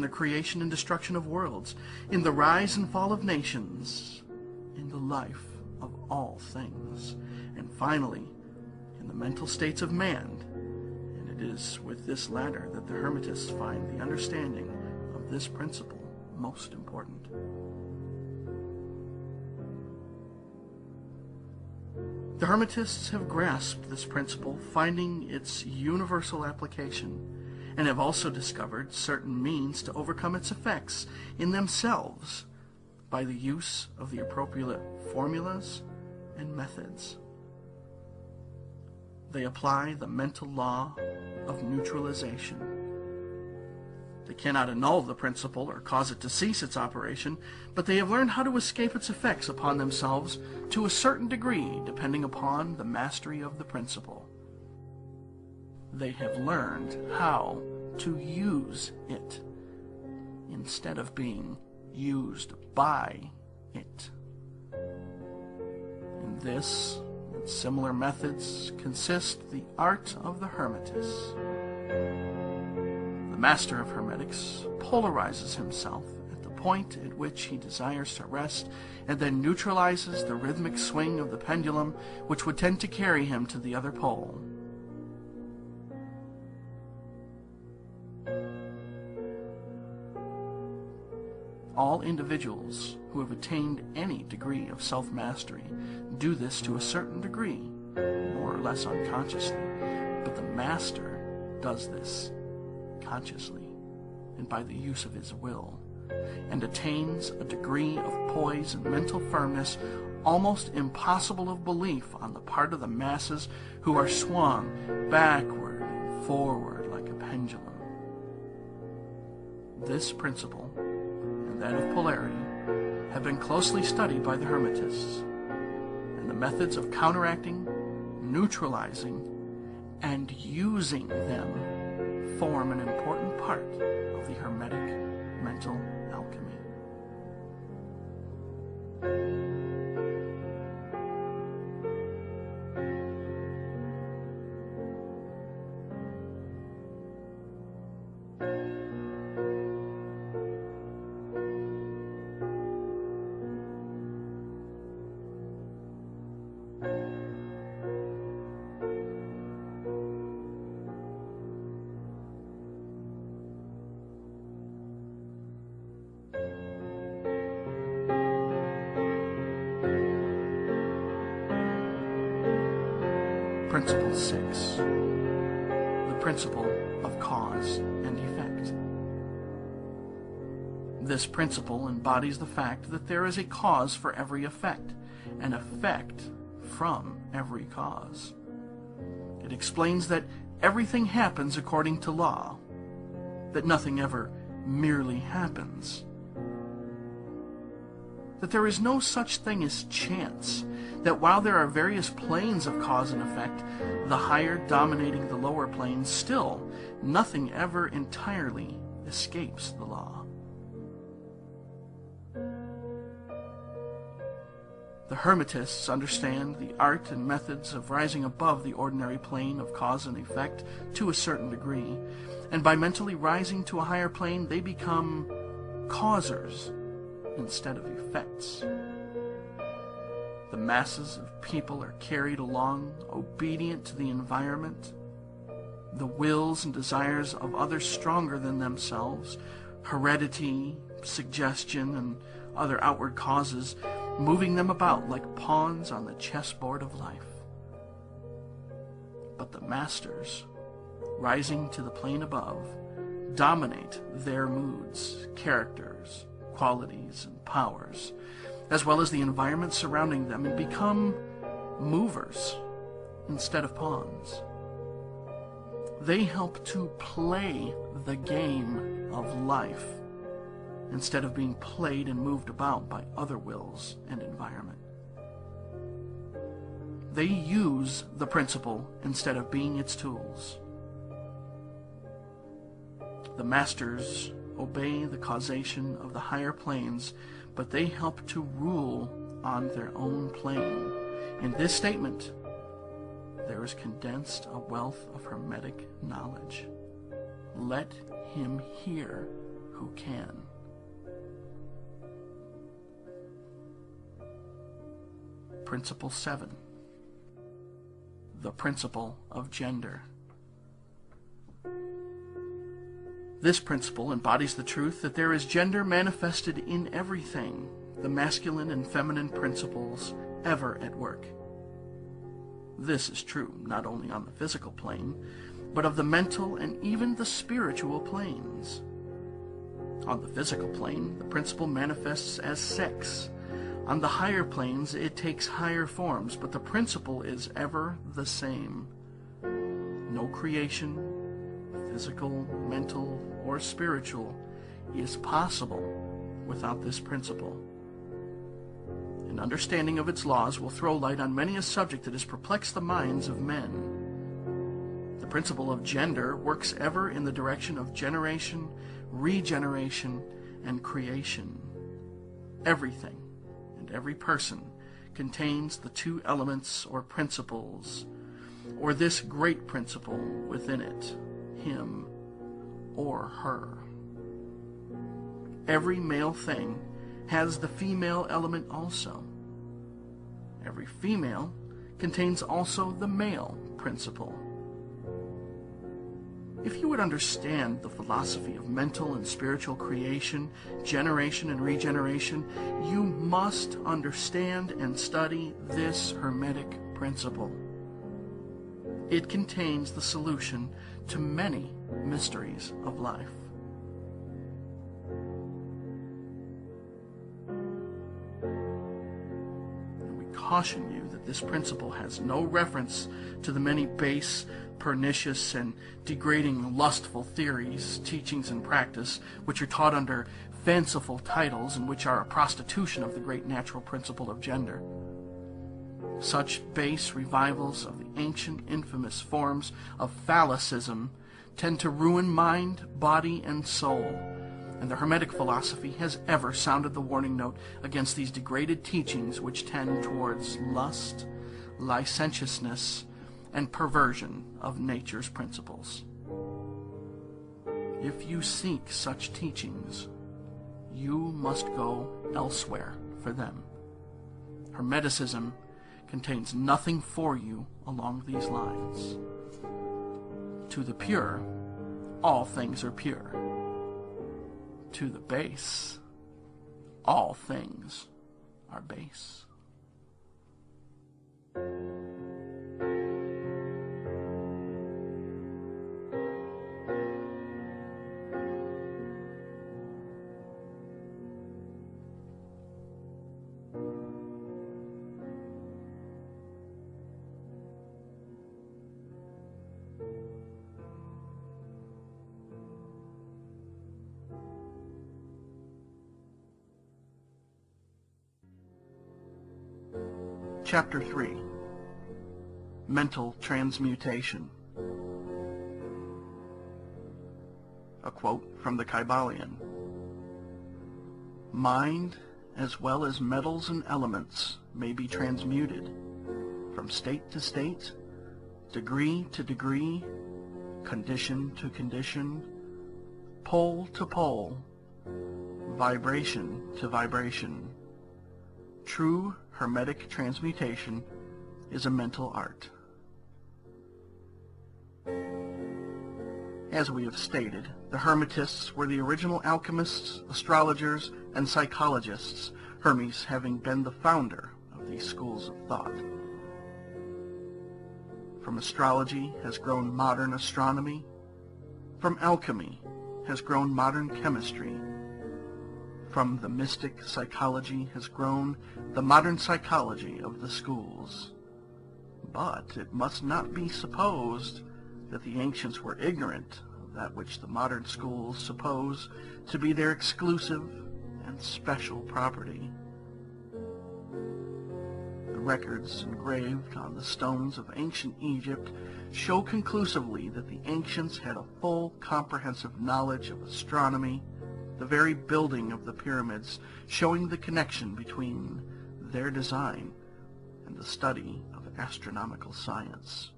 the creation and destruction of worlds, in the rise and fall of nations, in the life of all things, and finally, in the mental states of man. And it is with this latter that the Hermetists find the understanding of this principle most important. The Hermetists have grasped this principle, finding its universal application, and have also discovered certain means to overcome its effects in themselves by the use of the appropriate formulas and methods. They apply the mental law of neutralization. They cannot annul the principle or cause it to cease its operation, but they have learned how to escape its effects upon themselves to a certain degree, depending upon the mastery of the principle. They have learned how to use it instead of being used by it. In this and similar methods consist the art of the Hermetist. The master of Hermetics polarizes himself at the point at which he desires to rest, and then neutralizes the rhythmic swing of the pendulum which would tend to carry him to the other pole. All individuals who have attained any degree of self-mastery do this to a certain degree, more or less unconsciously, but the master does this consciously and by the use of his will, and attains a degree of poise and mental firmness almost impossible of belief on the part of the masses, who are swung backward and forward like a pendulum. This principle and that of polarity have been closely studied by the Hermetists, and the methods of counteracting, neutralizing, and using them form an important part of the Hermetic mental alchemy. Principle 6. The principle of cause and effect. This principle embodies the fact that there is a cause for every effect, an effect from every cause. It explains that everything happens according to law, that nothing ever merely happens, that there is no such thing as chance, that while there are various planes of cause and effect, the higher dominating the lower planes, still nothing ever entirely escapes the law. The Hermetists understand the art and methods of rising above the ordinary plane of cause and effect to a certain degree, and by mentally rising to a higher plane, they become causers instead of effects. The masses of people are carried along, obedient to the environment, the wills and desires of others stronger than themselves, heredity, suggestion, and other outward causes, moving them about like pawns on the chessboard of life. But the masters, rising to the plane above, dominate their moods, characters, qualities, and powers, as well as the environment surrounding them, and become movers instead of pawns. They help to play the game of life instead of being played and moved about by other wills and environment. They use the principle instead of being its tools. The masters obey the causation of the higher planes, but they help to rule on their own plane. In this statement, there is condensed a wealth of Hermetic knowledge. Let him hear who can. Principle 7. The principle of gender. This principle embodies the truth that there is gender manifested in everything, the masculine and feminine principles ever at work. This is true not only on the physical plane, but of the mental and even the spiritual planes. On the physical plane, the principle manifests as sex. On the higher planes, it takes higher forms, but the principle is ever the same. No creation, physical, mental, or spiritual, is possible without this principle. An understanding of its laws will throw light on many a subject that has perplexed the minds of men. The principle of gender works ever in the direction of generation, regeneration, and creation. Everything and every person contains the two elements or principles, or this great principle within it, him or her. Every male thing has the female element also. Every female contains also the male principle. If you would understand the philosophy of mental and spiritual creation, generation and regeneration, you must understand and study this Hermetic principle. It contains the solution to many mysteries of life. Caution you that this principle has no reference to the many base, pernicious, and degrading lustful theories, teachings, and practice which are taught under fanciful titles and which are a prostitution of the great natural principle of gender. Such base revivals of the ancient infamous forms of phallicism tend to ruin mind, body, and soul, and the Hermetic philosophy has ever sounded the warning note against these degraded teachings which tend towards lust, licentiousness, and perversion of nature's principles. If you seek such teachings, you must go elsewhere for them. Hermeticism contains nothing for you along these lines. To the pure, all things are pure. To the base, all things are base. Chapter 3. Mental Transmutation. A quote from the Kybalion. Mind, as well as metals and elements, may be transmuted from state to state, degree to degree, condition to condition, pole to pole, vibration to vibration. True Hermetic transmutation is a mental art. As we have stated, the Hermetists were the original alchemists, astrologers, and psychologists, Hermes having been the founder of these schools of thought. From astrology has grown modern astronomy. From alchemy has grown modern chemistry. From the mystic psychology has grown the modern psychology of the schools. But it must not be supposed that the ancients were ignorant of that which the modern schools suppose to be their exclusive and special property. The records engraved on the stones of ancient Egypt show conclusively that the ancients had a full, comprehensive knowledge of astronomy, the very building of the pyramids showing the connection between their design and the study of astronomical science.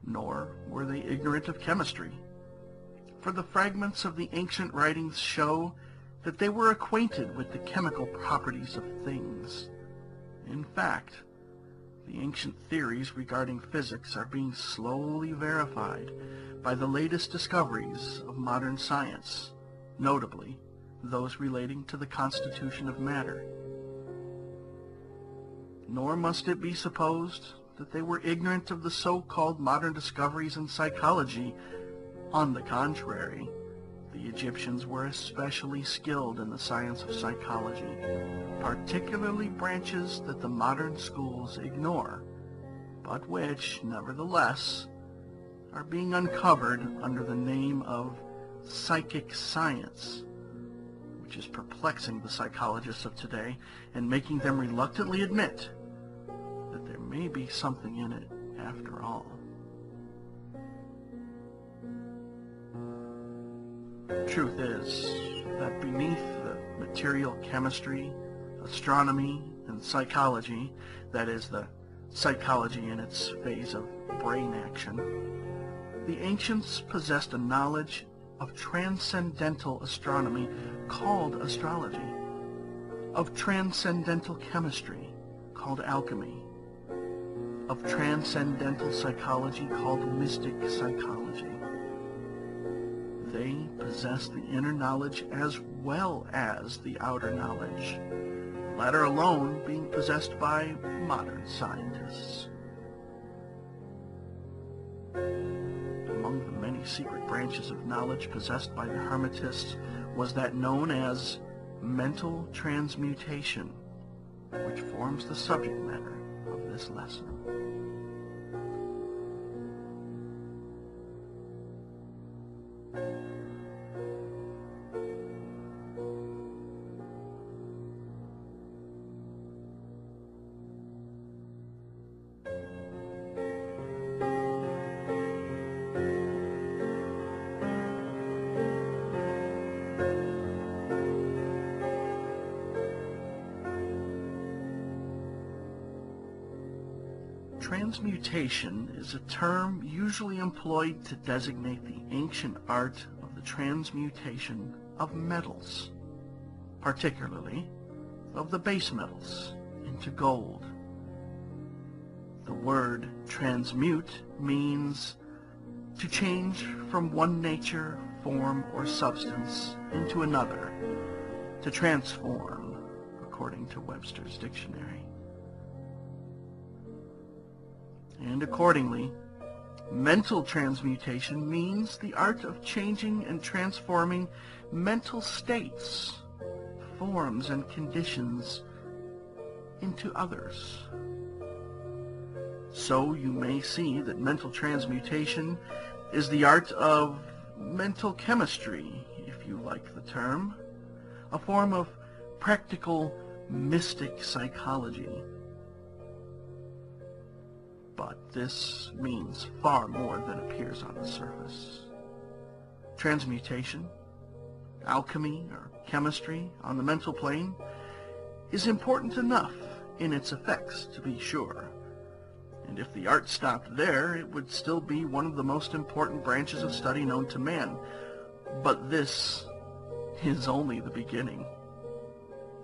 Nor were they ignorant of chemistry. for the fragments of the ancient writings show that they were acquainted with the chemical properties of things. In fact, the ancient theories regarding physics are being slowly verified by the latest discoveries of modern science, notably those relating to the constitution of matter. Nor must it be supposed that they were ignorant of the so-called modern discoveries in psychology. On the contrary, the Egyptians were especially skilled in the science of psychology, particularly branches that the modern schools ignore, but which, nevertheless, are being uncovered under the name of psychic science, which is perplexing the psychologists of today and making them reluctantly admit that there may be something in it after all. Truth is that beneath the material chemistry, astronomy, and psychology, that is, the psychology in its phase of brain action, the ancients possessed a knowledge of transcendental astronomy called astrology, of transcendental chemistry called alchemy, of transcendental psychology called mystic psychology. They possess the inner knowledge as well as the outer knowledge, the latter alone being possessed by modern scientists. Among the many secret branches of knowledge possessed by the Hermetists was that known as mental transmutation, which forms the subject matter of this lesson. Transmutation is a term usually employed to designate the ancient art of the transmutation of metals, particularly of the base metals, into gold. The word transmute means to change from one nature, form, or substance into another, to transform, according to Webster's dictionary. And accordingly, mental transmutation means the art of changing and transforming mental states, forms, and conditions into others. So you may see that mental transmutation is the art of mental chemistry, if you like the term, a form of practical mystic psychology. But this means far more than appears on the surface. Transmutation, alchemy, or chemistry on the mental plane is important enough in its effects, to be sure. And if the art stopped there, it would still be one of the most important branches of study known to man. But this is only the beginning.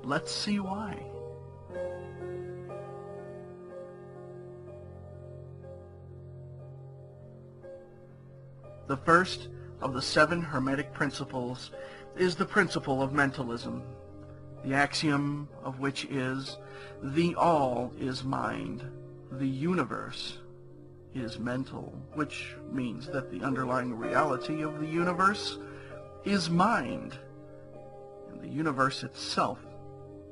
Let's see why. The first of the 7 Hermetic principles is the principle of mentalism, the axiom of which is, the all is mind, the universe is mental, which means that the underlying reality of the universe is mind, and the universe itself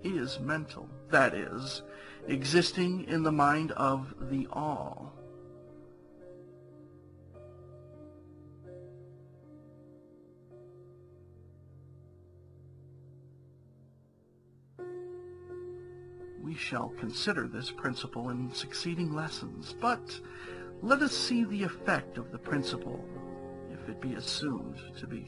is mental, that is, existing in the mind of the all. We shall consider this principle in succeeding lessons, but let us see the effect of the principle, if it be assumed to be